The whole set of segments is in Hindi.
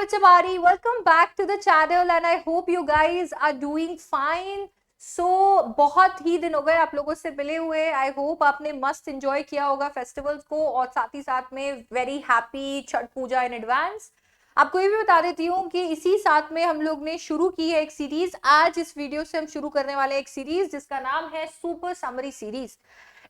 Bachabari, welcome back to the channel and I hope you guys are doing fine. बहुत ही दिन हो गए आप लोगों से मिले हुए. आई होप आपने मस्त एंजॉय किया होगा फेस्टिवल्स को और साथ ही साथ में very happy Chhath Puja in advance. आपको ये भी बता देती हूँ कि इसी साथ में हम लोग ने शुरू की है एक सीरीज. आज इस वीडियो से हम शुरू करने वाले एक सीरीज जिसका नाम है सुपर समरी सीरीज.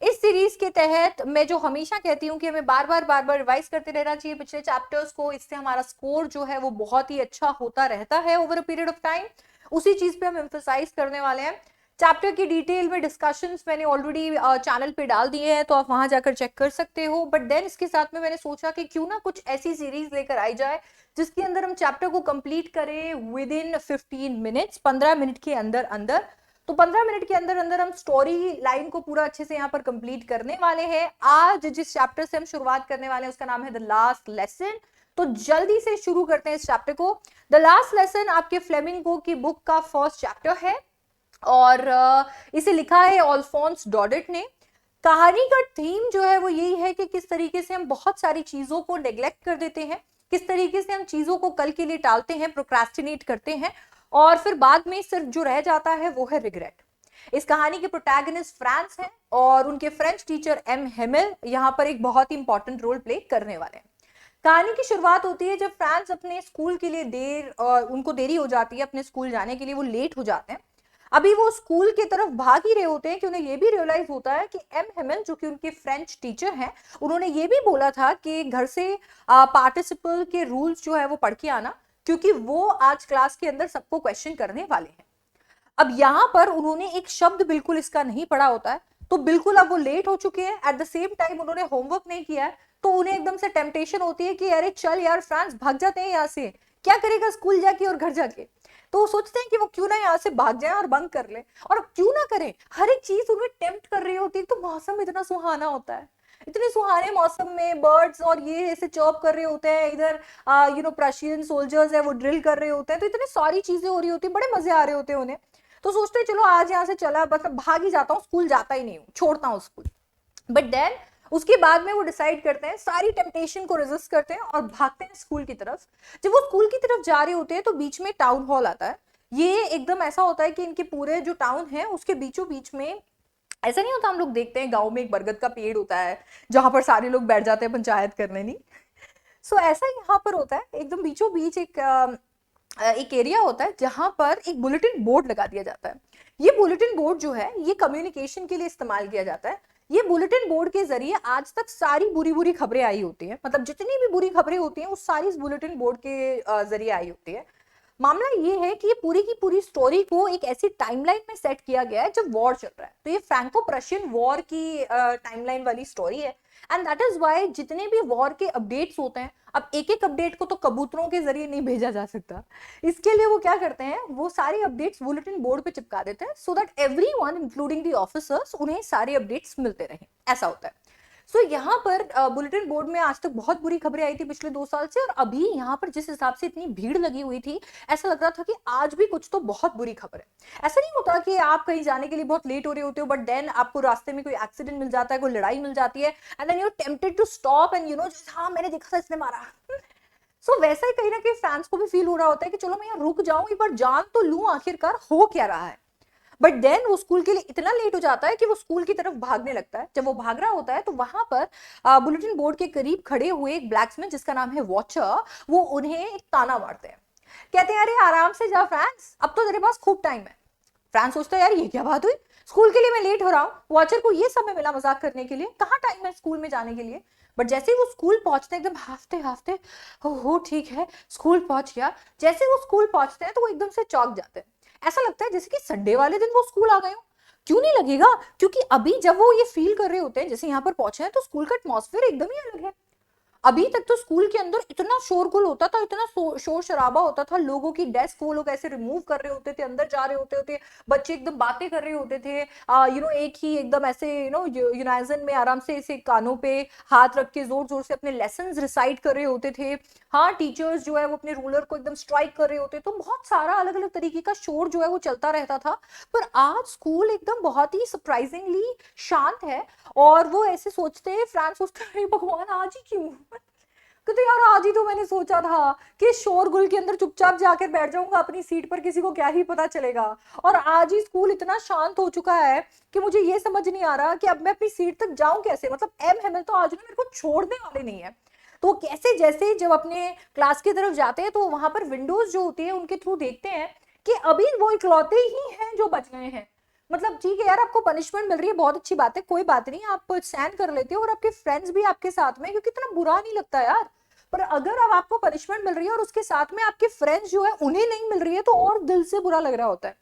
इस सीरीज के तहत मैं जो हमेशा कहती हूँ कि हमें बार बार रिवाइज करते रहना चाहिए पिछले चैप्टर्स को. इससे हमारा स्कोर जो है वो बहुत ही अच्छा होता रहता है over a period of time. उसी चीज पे हम एम्फसाइज करने वाले हैं. चैप्टर की डिटेल में डिस्कशंस मैंने ऑलरेडी चैनल पे डाल दिए हैं तो आप वहां जाकर चेक कर सकते हो. बट देन इसके साथ में मैंने सोचा कि क्यों ना कुछ ऐसी सीरीज लेकर आई जाए जिसके अंदर हम चैप्टर को कंप्लीट करें विद इन 15 मिनट्स, 15 मिनट के अंदर अंदर. तो 15 मिनट के अंदर अंदर हम स्टोरी लाइन को पूरा अच्छे से यहाँ पर कंप्लीट करने वाले हैं. आज जिस चैप्टर से हम शुरुआत करने वाले हैं उसका नाम है द लास्ट लेसन. तो जल्दी से शुरू करते हैं इस चैप्टर को. द लास्ट लेसन आपके फ्लेमिंगो की बुक का फर्स्ट चैप्टर है और इसे लिखा है अल्फोंस डॉडेट ने. कहानी का थीम जो है वो यही है कि किस तरीके से हम बहुत सारी चीजों को नेग्लेक्ट कर देते हैं, किस तरीके से हम चीजों को कल के लिए टालते हैं, प्रोक्रेस्टिनेट करते हैं और फिर बाद में सिर्फ जो रह जाता है वो है रिग्रेट. इस कहानी के प्रोटैगनिस्ट फ्रांस हैं और उनके फ्रेंच टीचर एम हेमेल यहाँ पर एक बहुत ही इंपॉर्टेंट रोल प्ले करने वाले हैं. कहानी की शुरुआत होती है जब फ्रांस अपने स्कूल के लिए उनको देरी हो जाती है अपने स्कूल जाने के लिए, वो लेट हो जाते हैं. अभी वो स्कूल की तरफ भाग ही रहे होते हैं कि उन्हें ये भी रियलाइज होता है कि एम हेमेल जो कि उनके फ्रेंच टीचर हैं उन्होंने ये भी बोला था कि घर से पार्टिसिपल के रूल्स जो है वो पढ़ के आना, क्योंकि वो आज क्लास के अंदर सबको क्वेश्चन करने वाले हैं. अब यहाँ पर उन्होंने एक शब्द बिल्कुल इसका नहीं पढ़ा होता है तो बिल्कुल अब वो लेट हो चुके हैं. एट द सेम टाइम उन्होंने होमवर्क नहीं किया है तो उन्हें एकदम से टेम्पटेशन होती है कि अरे चल यार फ्रांस भाग जाते हैं यहाँ से, क्या करेगा स्कूल जाके और घर जाके. तो वो सोचते हैं कि वो क्यों ना यहाँ से भाग जाए और बंक कर ले. और क्यों ना करें, हर एक चीज उन्हें टेम्प्ट कर रही होती है. तो मौसम इतना सुहाना होता है, इतने सुहाने मौसम में बर्ड्स और ये ऐसे चॉप कर रहे होते हैं. इधर प्रशियन सोल्जर्स है वो ड्रिल कर रहे होते हैं. तो इतनी सारी चीजें हो रही होती है, बड़े मजे आ रहे होते हैं उन्हें. तो सोचते हैं चलो आज यहाँ से चला, बस भाग ही जाता हूँ, स्कूल जाता ही नहीं हूँ, छोड़ता हूँ स्कूल. बट देन उसके बाद में वो डिसाइड करते हैं, सारी टेम्पटेशन को रेजिस्ट करते हैं और भागते हैं स्कूल की तरफ. जब वो स्कूल की तरफ जा रहे होते हैं तो बीच में टाउन हॉल आता है. ये एकदम ऐसा होता है कि इनके पूरे जो टाउन है उसके बीचों बीच में, ऐसा नहीं होता हम लोग देखते हैं गांव में एक बरगद का पेड़ होता है जहां पर सारे लोग बैठ जाते हैं पंचायत करने. नहीं, सो ऐसा यहाँ पर होता है. एकदम बीचों बीच एक एरिया होता है जहां पर एक बुलेटिन बोर्ड लगा दिया जाता है. ये बुलेटिन बोर्ड जो है ये कम्युनिकेशन के लिए इस्तेमाल किया जाता है. ये बुलेटिन बोर्ड के जरिए आज तक सारी बुरी बुरी खबरें आई होती हैं, मतलब जितनी भी बुरी खबरें होती हैं वो सारी इस बुलेटिन बोर्ड के जरिए आई होती है. मामला ये है कि ये पूरी की पूरी स्टोरी को एक ऐसी टाइमलाइन में सेट किया गया है जब वॉर चल रहा है. तो ये फ्रैंको प्रशियन वॉर की टाइमलाइन वाली स्टोरी है. एंड दैट इज वाई जितने भी वॉर के अपडेट्स होते हैं, अब एक एक अपडेट को तो कबूतरों के जरिए नहीं भेजा जा सकता, इसके लिए वो क्या करते हैं, वो सारे अपडेट्स बुलेटिन बोर्ड पे चिपका देते हैं so that everyone including the officers उन्हें सारे अपडेट्स मिलते रहें. ऐसा होता है. सो यहाँ पर बुलेटिन बोर्ड में आज तक बहुत बुरी खबरें आई थी पिछले 2 साल से, और अभी यहाँ पर जिस हिसाब से इतनी भीड़ लगी हुई थी ऐसा लग रहा था कि आज भी कुछ तो बहुत बुरी खबर है. ऐसा नहीं होता कि आप कहीं जाने के लिए बहुत लेट हो रहे होते हो बट देन आपको रास्ते में कोई एक्सीडेंट मिल जाता है, कोई लड़ाई मिल जाती है and then you are tempted to stop and हाँ मैंने देखा था इसने मारा. सो वैसा ही कहीं ना कहीं फैंस को भी फील हो रहा होता है कि चलो मैं यहाँ रुक जाऊं, एक बार जान तो लूं आखिरकार हो क्या रहा है. बट देन वो स्कूल के लिए इतना लेट हो जाता है कि वो स्कूल की तरफ भागने लगता है. जब वो भाग रहा होता है तो वहां पर बुलेटिन बोर्ड के करीब खड़े हुए एक ब्लैक्समैन जिसका नाम है वॉचर, वो उन्हें एक ताना मारते हैं. कहते हैं अरे आराम से जा फ्रांस, अब तो तेरे पास खूब टाइम है. फ्रांस सोचता है यार ये क्या बात हुई, स्कूल के लिए मैं लेट हो रहा हूँ, वॉचर को ये समय मिला मजाक करने के लिए, कहाँ टाइम है स्कूल में जाने के लिए. बट जैसे ही वो स्कूल पहुंचते हैं एकदम हाफते हाफते, हो ठीक है स्कूल पहुंच गया. जैसे वो स्कूल पहुंचते हैं तो वो एकदम से चौंक जाते हैं. ऐसा लगता है जैसे कि संडे वाले दिन वो स्कूल आ गए हो. क्यों नहीं लगेगा, क्योंकि अभी जब वो ये फील कर रहे होते हैं जैसे यहाँ पर पहुंचे हैं तो स्कूल का एटमॉस्फेयर एकदम ही अलग है. अभी तक तो स्कूल के अंदर इतना शोरगुल होता था, इतना शोर शराबा होता था, लोगों की डेस्क वो लोग ऐसे रिमूव कर रहे होते थे, अंदर जा रहे होते थे, बच्चे एकदम बातें कर रहे होते थे. एक ही एकदम ऐसे यूनाइजन में आराम से ऐसे कानों पे हाथ रख के जोर जोर से अपने लेसन रिसाइट कर रहे होते थे. हाँ, टीचर्स जो है वो अपने रूलर को एकदम स्ट्राइक कर रहे होते. तो बहुत सारा अलग अलग तरीके का शोर जो है वो चलता रहता था. पर आज स्कूल एकदम बहुत ही सरप्राइजिंगली शांत है और वो ऐसे सोचते हैं, फ्रांस सोचते हैं भगवान आज ही क्यों, कहते यार आज ही तो मैंने सोचा था कि शोरगुल के अंदर चुपचाप जाकर बैठ जाऊंगा अपनी सीट पर, किसी को क्या ही पता चलेगा। और आज ही स्कूल इतना शांत हो चुका है कि मुझे ये समझ नहीं आ रहा कि अब मैं अपनी सीट तक जाऊं कैसे। मतलब एम हेमल तो आज ना मेरे को छोड़ने वाले नहीं है। तो कैसे जैसे जब अपने क्लास की तरफ जाते हैं तो वहां पर विंडोज जो होती है उनके थ्रू देखते हैं कि अभी वो इकलौते ही हैं जो बच गए हैं। मतलब ठीक है यार, आपको पनिशमेंट मिल रही है, बहुत अच्छी बात है, कोई बात नहीं, आप स्टैंड कर लेते हो और आपके फ्रेंड्स भी आपके साथ में, क्योंकि इतना बुरा नहीं लगता यार। पर अगर अब आपको पनिशमेंट मिल रही है और उसके साथ में आपके फ्रेंड्स जो है उन्हें नहीं मिल रही है तो और दिल से बुरा लग रहा होता है।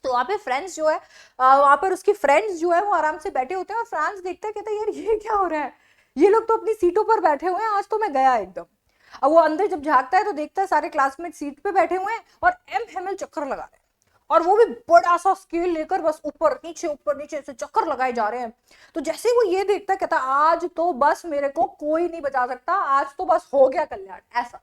तो वहाँ पे फ्रेंड्स जो है, वहां पर उसके फ्रेंड्स जो है वो आराम से बैठे होते हैं और फ्रांस देखता है, कहता है यार ये क्या हो रहा है, ये लोग तो अपनी सीटों पर बैठे हुए हैं, आज तो मैं गया एकदम। अब वो अंदर जब झांकता है तो देखता है सारे क्लासमेट सीट पे बैठे हुए हैं और एम हेमल चक्कर लगा रहे हैं, और वो भी बड़ा सा स्केल लेकर बस ऊपर नीचे से चक्कर लगाए जा रहे हैं। तो जैसे वो ये देखता है कहता आज तो बस मेरे को कोई नहीं बचा सकता, आज तो बस हो गया कल्याण, ऐसा।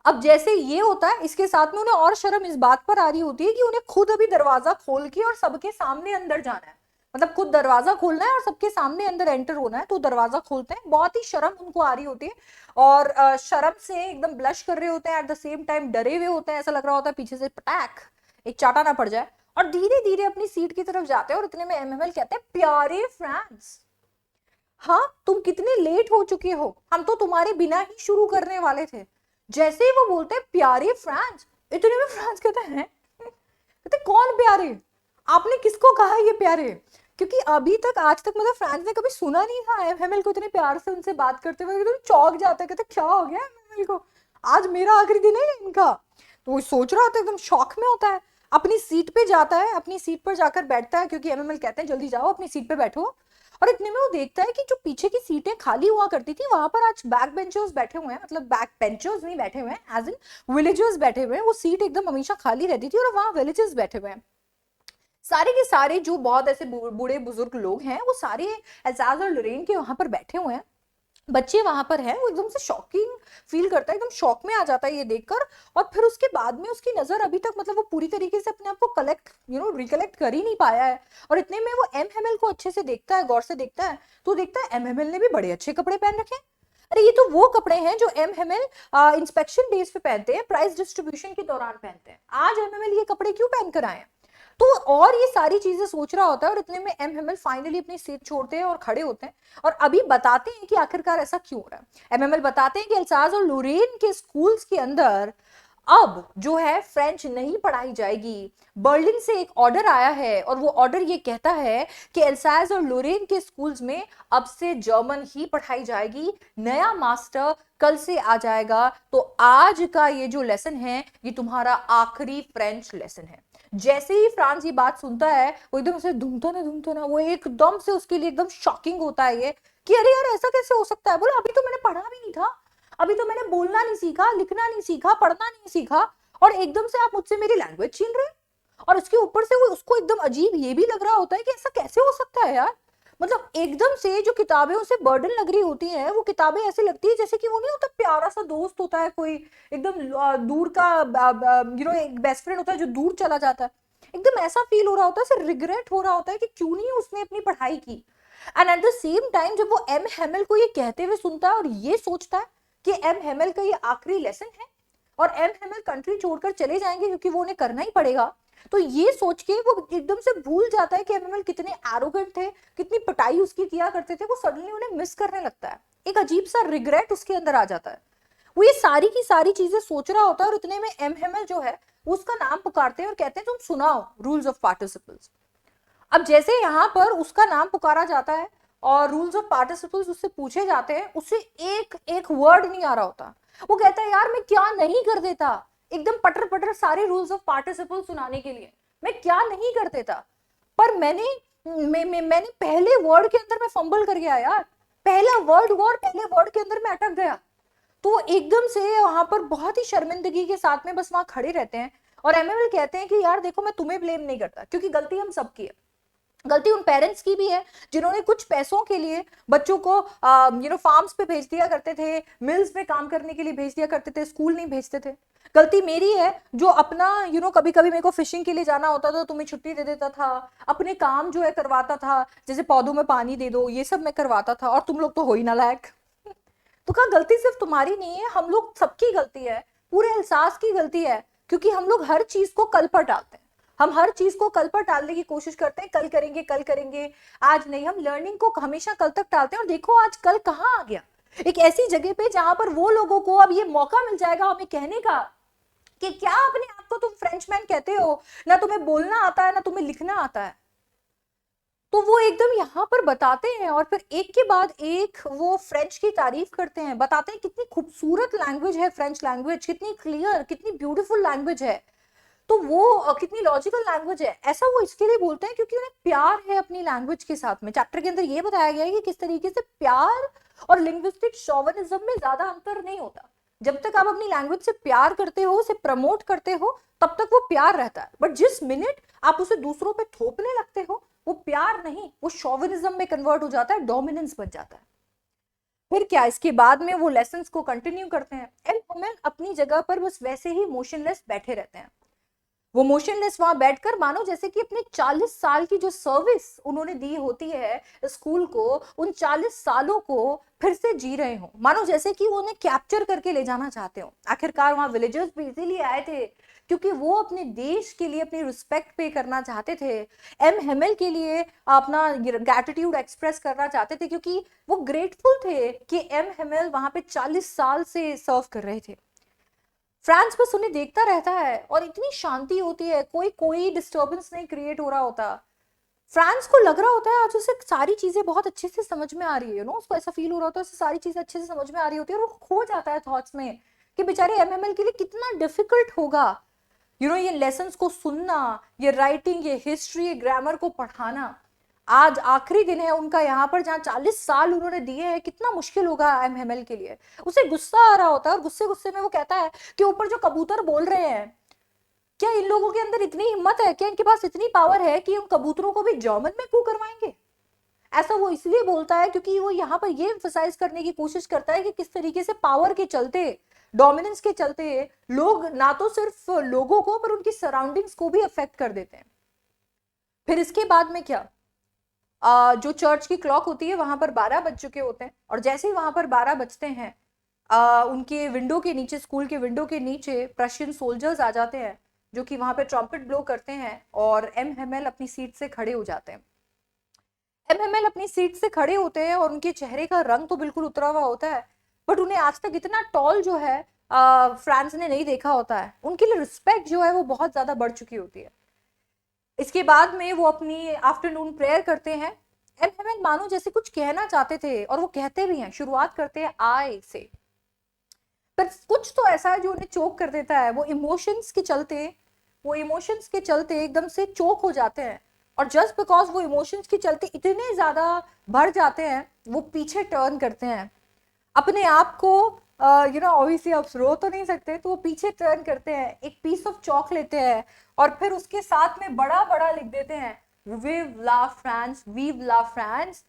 अब जैसे ये होता है, इसके साथ में उन्हें और शर्म इस बात पर आ रही होती है कि उन्हें खुद अभी दरवाजा खोल के और सबके सामने अंदर जाना है। मतलब खुद दरवाजा खोलना है और सबके सामने अंदर एंटर होना है, तो दरवाजा खोलते हैं, बहुत ही शर्म उनको आ रही होती है और शर्म से एकदम ब्लश कर रहे होते हैं, एट द सेम टाइम डरे हुए होते हैं, ऐसा लग रहा होता है पीछे से पटाख एक चाटा ना पड़ जाए, और धीरे धीरे अपनी सीट की तरफ जाते हैं। और इतने में एमएमएल कहते हैं प्यारे फ्रांस, हाँ तुम कितने लेट हो चुके हो, हम तो तुम्हारे बिना ही शुरू करने वाले थे। जैसे ही वो बोलते हैं प्यारे फ्रांस, इतने में फ्रांस कहता है कहते कौन प्यारे, आपने किसको कहा ये प्यारे, क्योंकि अभी तक आज तक मतलब फ्रांस ने कभी सुना नहीं था एमएमएल को इतने प्यार से उनसे बात करते हुए, एकदम चौंक जाता है, कहते क्या हो गया एमएमएल को, आज मेरा आखिरी दिन है इनका। तो वो सोच रहा होता है, एकदम शॉक में होता है, अपनी सीट पे जाता है, अपनी सीट पर जाकर बैठता है, क्योंकि एमएमएल कहते हैं जल्दी जाओ अपनी सीट पे बैठो। और इतने में वो देखता है कि जो पीछे की सीटें खाली हुआ करती थी वहां पर आज बैक बेंचर्स बैठे हुए हैं, मतलब बैक बेंचर्स नहीं बैठे हुए हैं, एज इन विलेजर्स बैठे हुए हैं। वो सीट एकदम हमेशा खाली रहती थी और वहां विलेजर्स बैठे हुए हैं, सारे के सारे जो बहुत ऐसे बूढ़े बुजुर्ग लोग हैं वो सारे एजाज और लुरेन के वहां पर बैठे हुए हैं। बच्चे वहां पर हैं, वो एकदम से शॉकिंग फील करता है, एकदम शॉक में आ जाता है ये देखकर। और फिर उसके बाद में उसकी नजर अभी तक मतलब वो पूरी तरीके से अपने आप को कलेक्ट रिकलेक्ट कर ही नहीं पाया है। और इतने में वो एमएमएल को अच्छे से देखता है, गौर से देखता है, तो देखता है एमएमएल ने भी बड़े अच्छे कपड़े पहन रखे हैं। अरे ये तो वो कपड़े हैं जो एमएमएल इंस्पेक्शन डेज पे पहनते हैं, प्राइस डिस्ट्रीब्यूशन के दौरान पहनते हैं, आज एमएमएल ये कपड़े क्यों पहन कर आए हैं। तो और ये सारी चीजें सोच रहा होता है और इतने में एमएमएल फाइनली अपनी सीट छोड़ते हैं और खड़े होते हैं और अभी बताते हैं कि आखिरकार ऐसा क्यों हो रहा है। एमएमएल बताते हैं कि एल्साज और लोरेन के स्कूल्स के अंदर अब जो है फ्रेंच नहीं पढ़ाई जाएगी। बर्लिन से एक ऑर्डर आया है और वो ऑर्डर ये कहता है कि एल्साज और लोरेन के स्कूल्स में अब से जर्मन ही पढ़ाई जाएगी, नया मास्टर कल से आ जाएगा, तो आज का ये जो लेसन है ये तुम्हारा आखिरी फ्रेंच लेसन है। जैसे ही फ्रांस ये बात सुनता है वो एकदम से धूमता ना वो एकदम से उसके लिए एकदम शॉकिंग होता है ये कि अरे यार ऐसा कैसे हो सकता है, बोला अभी तो मैंने पढ़ा भी नहीं था, अभी तो मैंने बोलना नहीं सीखा, लिखना नहीं सीखा, पढ़ना नहीं सीखा, और एकदम से आप मुझसे मेरी लैंग्वेज छीन रहे हैं। और उसके ऊपर से वो उसको एकदम अजीब ये भी लग रहा होता है कि ऐसा कैसे हो सकता है यार। मतलब एकदम से जो किताबें उसे बर्डन लग रही होती हैं, वो किताबें ऐसी लगती है जैसे कि वो नहीं होता प्यारा सा दोस्त होता है कोई एकदम दूर का, एक बेस्ट फ्रेंड होता है जो दूर चला जाता है, एकदम ऐसा फील हो रहा होता है, ऐसे रिग्रेट हो रहा होता है कि क्यों नहीं उसने अपनी पढ़ाई की। And at the same time जब वो एम हेमल को ये कहते हुए सुनता है और ये सोचता है कि एम हेमल का ये आखिरी लेसन है और एम हेमल कंट्री छोड़कर चले जाएंगे क्योंकि वो उन्हें करना ही पड़ेगा, तो ये सोच के वो एकदम से भूल जाता है कि एमएमएल कितने एरोगेंट थे, कितनी पिटाई उसकी किया करते थे, वो सडनली उन्हें मिस करने लगता है, एक अजीब सा रिग्रेट उसके अंदर आ जाता है। वो ये सारी की सारी चीजें सोच रहा होता है और इतने में एमएमएल जो है उसका नाम पुकारते हैं और कहते हैं तुम सुनाओ रूल्स ऑफ पार्टिसिपल्स। अब जैसे यहाँ पर उसका नाम पुकारा जाता है और रूल्स ऑफ पार्टिसिपल्स उससे पूछे जाते हैं, उससे एक एक वर्ड नहीं आ रहा होता। वो कहता है यार मैं क्या नहीं कर देता, एकदम पटर पटर सारे रूल्स ऑफ पार्टिसिपल सुनाने के लिए मैं क्या नहीं कर देता, पर मैंने पहले वर्ड के अंदर मैं फंबल कर गया यार, पहले वर्ड के अंदर मैं अटक गया। तो एकदम से वहां पर बहुत ही शर्मिंदगी के साथ में बस वहां खड़े रहते हैं और एमएमएल कहते हैं कि यार देखो मैं तुम्हें ब्लेम नहीं करता, क्योंकि गलती हम सबकी है, गलती उन पेरेंट्स की भी है जिन्होंने कुछ पैसों के लिए बच्चों को फार्म्स पे भेज दिया करते थे, मिल्स पे काम करने के लिए भेज दिया करते थे, स्कूल नहीं भेजते थे। गलती मेरी है जो अपना कभी कभी मेरे को फिशिंग के लिए जाना होता था, तुम्हें छुट्टी दे देता था, अपने काम जो है करवाता था, जैसे पौधों में पानी दे दो, ये सब मैं करवाता था और तुम लोग तो हो ही ना लायक। तो कहा गलती सिर्फ तुम्हारी नहीं है, हम लोग सबकी गलती है, पूरे अल्सास की गलती है, क्योंकि हम लोग हर चीज को कल पर डालते हैं, हम हर चीज को कल पर डालने की कोशिश करते हैं, कल करेंगे कल करेंगे, आज नहीं, हम लर्निंग को हमेशा कल तक टालते हैं। और देखो आज कल कहाँ आ गया, एक ऐसी जगह पे जहां पर वो लोगों को अब ये मौका मिल जाएगा हमें कहने का कि क्या अपने आप को तुम फ्रेंचमैन कहते हो, ना तुम्हें बोलना आता है ना तुम्हें लिखना आता है। तो वो एकदम यहाँ पर बताते हैं और फिर एक के बाद एक वो फ्रेंच की तारीफ करते हैं, बताते हैं कितनी खूबसूरत लैंग्वेज है फ्रेंच लैंग्वेज, कितनी क्लियर, कितनी ब्यूटीफुल लैंग्वेज है, तो वो कितनी लॉजिकल लैंग्वेज है। ऐसा वो इसके लिए बोलते हैं क्योंकि उन्हें प्यार है अपनी लैंग्वेज के साथ में। चैप्टर के अंदर ये बताया गया है कि किस तरीके से प्यार और लिंग्विस्टिक शोविनिज्म में ज्यादा अंतर नहीं होता। जब तक आप अपनी लैंग्वेज से प्यार करते हो, उसे प्रमोट करते हो, तब तक वो प्यार रहता है, बट जिस मिनट आप उसे दूसरों पे थोपने लगते हो, वो प्यार नहीं, वो शोविनिज्म में कन्वर्ट हो जाता है, डोमिनेंस बन जाता है। फिर क्या, इसके बाद में वो लेसन्स को कंटिन्यू करते हैं। एल होमेल अपनी जगह पर बस वैसे ही मोशनलेस बैठे रहते हैं। वो मोशनलेस वहां बैठकर मानो जैसे कि अपने 40 साल की जो सर्विस उन्होंने दी होती है स्कूल को, उन 40 सालों को फिर से जी रहे हो, मानो जैसे कि वो उन्हें कैप्चर करके ले जाना चाहते हो। आखिरकार वहां विलेजर्स भी इसीलिए आए थे क्योंकि वो अपने देश के लिए अपनी रिस्पेक्ट पे करना चाहते थे, एम हेमेल के लिए अपना ग्रैटिट्यूड एक्सप्रेस करना चाहते थे, क्योंकि वो ग्रेटफुल थे कि एम हेमेल वहां पे 40 साल से सर्व कर रहे थे। फ्रांस बस उन्हें देखता रहता है और इतनी शांति होती है, कोई कोई डिस्टर्बेंस नहीं क्रिएट हो रहा होता। फ्रांस को लग रहा होता है आज उसे सारी चीजें बहुत अच्छे से समझ में आ रही है, उसको ऐसा फील हो रहा होता है सारी चीजें अच्छे से समझ में आ रही होती है, और वो खो जाता है थॉट्स में कि बेचारे एमएमएल के लिए कितना डिफिकल्ट होगा ये लेसन्स को सुनना, ये राइटिंग, ये हिस्ट्री, ये ग्रामर को पढ़ाना। आज आखिरी दिन है उनका यहाँ पर जहाँ 40 साल उन्होंने दिए हैं, कितना मुश्किल होगा एम हेमल के लिए। उसे गुस्सा आ रहा होता है और गुस्से गुस्से में वो कहता है कि ऊपर जो कबूतर बोल रहे हैं, क्या इन लोगों के अंदर इतनी हिम्मत है, क्या इनके पास इतनी पावर है कि उन कबूतरों को भी जर्मन में कू करवाएंगे। ऐसा वो इसलिए बोलता है क्योंकि वो यहाँ पर ये एम्फसाइज करने की कोशिश करता है कि किस तरीके से पावर के चलते, डोमिनेंस के चलते लोग ना तो सिर्फ लोगों को पर उनकी सराउंडिंग्स को भी अफेक्ट कर देते हैं। फिर इसके बाद में क्या, जो चर्च की क्लॉक होती है वहां पर 12 बज चुके होते हैं, और जैसे ही वहां पर 12 बजते हैं उनके विंडो के नीचे, स्कूल के विंडो के नीचे प्रशियन सोल्जर्स आ जाते हैं जो कि वहां पे ट्रम्पेट ब्लो करते हैं, और एम हेमेल अपनी सीट से खड़े हो जाते हैं। एम हेमेल अपनी सीट से खड़े होते हैं और उनके चेहरे का रंग तो बिल्कुल उतरा हुआ होता है, बट उन्हें आज तक इतना टॉल जो है फ्रांस ने नहीं देखा होता है। उनके लिए रिस्पेक्ट जो है वो बहुत ज्यादा बढ़ चुकी होती है। इसके बाद में वो अपनी आफ्टरनून प्रेयर करते हैं। एम हेमन मानो जैसे कुछ कहना चाहते थे, और वो कहते भी हैं, शुरुआत करते हैं आई से, पर कुछ तो ऐसा है जो उन्हें चोक कर देता है। वो इमोशंस के चलते एकदम से चोक हो जाते हैं, और जस्ट बिकॉज वो इमोशंस के चलते इतने ज्यादा भर जाते हैं, वो पीछे टर्न करते हैं अपने आप को। ऑब्वियसली आप रो तो नहीं सकते, तो वो पीछे टर्न करते हैं, एक पीस ऑफ चॉक लेते हैं और फिर उसके साथ में बड़ा बड़ा लिख देते हैं, विव ला फ्रांस, वीव ला फ्रांस,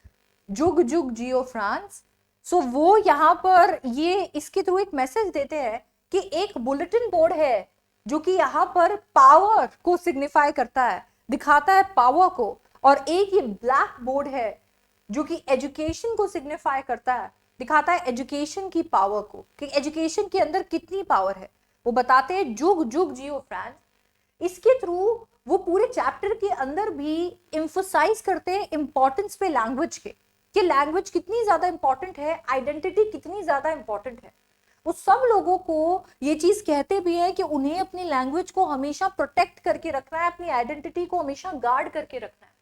जुग जुग जियो फ्रांस। सो वो यहाँ पर ये इसके थ्रू एक मैसेज देते हैं कि एक बुलेटिन बोर्ड है जो कि यहाँ पर पावर को सिग्निफाई करता है, दिखाता है पावर को, और एक ये ब्लैक बोर्ड है जो कि एजुकेशन को सिग्निफाई करता है, दिखाता है एजुकेशन की पावर को, कि एजुकेशन के अंदर कितनी पावर है। वो बताते हैं जुग जुग जियो फ्रांस। इसके थ्रू वो पूरे चैप्टर के अंदर भी एम्फसाइज करते हैं इंपॉर्टेंस पे लैंग्वेज के, कि लैंग्वेज कितनी ज्यादा इंपॉर्टेंट है, आइडेंटिटी कितनी ज्यादा इंपॉर्टेंट है। वो सब लोगों को ये चीज कहते भी है कि उन्हें अपनी लैंग्वेज को हमेशा प्रोटेक्ट करके रखना है, अपनी आइडेंटिटी को हमेशा गार्ड करके रखना है,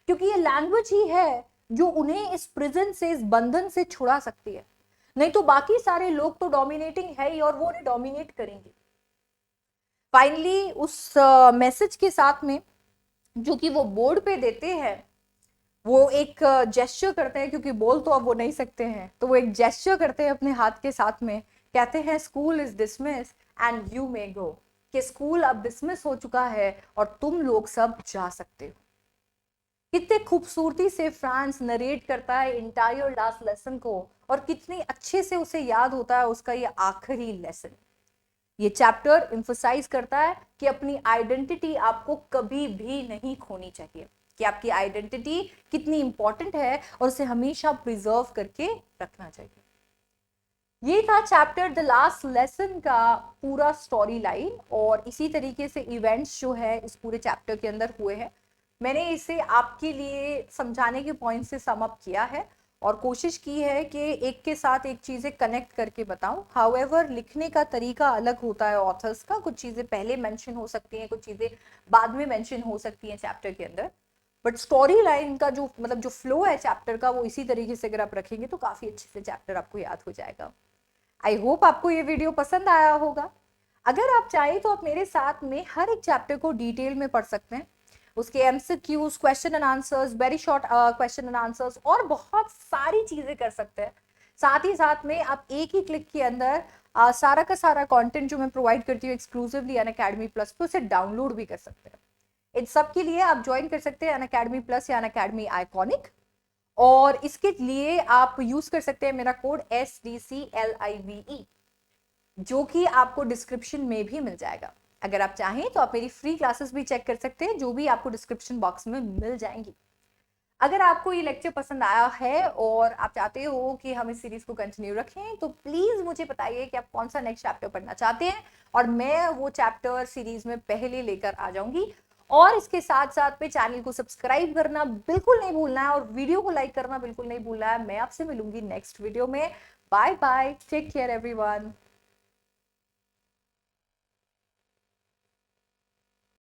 क्योंकि ये लैंग्वेज ही है जो उन्हें इस प्रिजन से, इस बंधन से छुड़ा सकती है। नहीं तो बाकी सारे लोग तो डोमिनेटिंग है ही, और वो उन्हें डोमिनेट करेंगे। फाइनली उस मैसेज के साथ में जो कि वो बोर्ड पे देते हैं, वो एक जेस्चर करते हैं, क्योंकि बोल तो अब वो नहीं सकते हैं, तो वो एक जेस्चर करते हैं अपने हाथ के साथ में, कहते हैं school is dismiss and you may go, कि स्कूल अब डिसमिस हो चुका है और तुम लोग सब जा सकते हो। कितने खूबसूरती से फ्रांस नरेट करता है इंटायर लास्ट लेसन को, और कितनी अच्छे से उसे याद होता है उसका ये आखिरी लेसन। ये चैप्टर एम्फसाइज करता है कि अपनी आइडेंटिटी आपको कभी भी नहीं खोनी चाहिए, कि आपकी आइडेंटिटी कितनी इंपॉर्टेंट है और उसे हमेशा प्रिजर्व करके रखना चाहिए। ये था चैप्टर द लास्ट लेसन का पूरा स्टोरी लाइन, और इसी तरीके से इवेंट्स जो है इस पूरे चैप्टर के अंदर हुए हैं। मैंने इसे आपके लिए समझाने के पॉइंट से सम अप किया है और कोशिश की है कि एक के साथ एक चीज़ें कनेक्ट करके बताऊं। हाउएवर लिखने का तरीका अलग होता है ऑथर्स का, कुछ चीज़ें पहले मेंशन हो सकती हैं, कुछ चीज़ें बाद में मेंशन हो सकती हैं चैप्टर के अंदर, बट स्टोरी लाइन का जो मतलब जो फ्लो है चैप्टर का वो इसी तरीके से अगर आप रखेंगे तो काफ़ी अच्छे से चैप्टर आपको याद हो जाएगा। आई होप आपको ये वीडियो पसंद आया होगा। अगर आप चाहें तो आप मेरे साथ में हर एक चैप्टर को डिटेल में पढ़ सकते हैं, उसके MCQs, question and answers, very short question and answers और बहुत सारी चीजें कर सकते हैं। साथ ही साथ में आप एक ही क्लिक के अंदर सारा का सारा कंटेंट जो मैं प्रोवाइड करती हूँ एक्सक्लूसिवली अनअकैडमी प्लस पे, उसे डाउनलोड भी कर सकते हैं। इन सब के लिए आप ज्वाइन कर सकते हैं अनअकैडमी प्लस या अनअकैडमी आइकॉनिक, और इसके लिए आप यूज कर सकते हैं मेरा कोड SDCLIVE, जो कि आपको डिस्क्रिप्शन में भी मिल जाएगा। अगर आप चाहें तो आप मेरी फ्री क्लासेस भी चेक कर सकते हैं, जो भी आपको डिस्क्रिप्शन बॉक्स में मिल जाएंगी। अगर आपको ये लेक्चर पसंद आया है और आप चाहते हो कि हम इस सीरीज को कंटिन्यू रखें, तो प्लीज मुझे बताइए कि आप कौन सा नेक्स्ट चैप्टर पढ़ना चाहते हैं, और मैं वो चैप्टर सीरीज में पहले लेकर आ जाऊंगी। और इसके साथ साथ में चैनल को सब्सक्राइब करना बिल्कुल नहीं भूलना है, और वीडियो को लाइक करना बिल्कुल नहीं भूलना है। मैं आपसे मिलूंगी नेक्स्ट वीडियो में। Bye bye, take care everyone.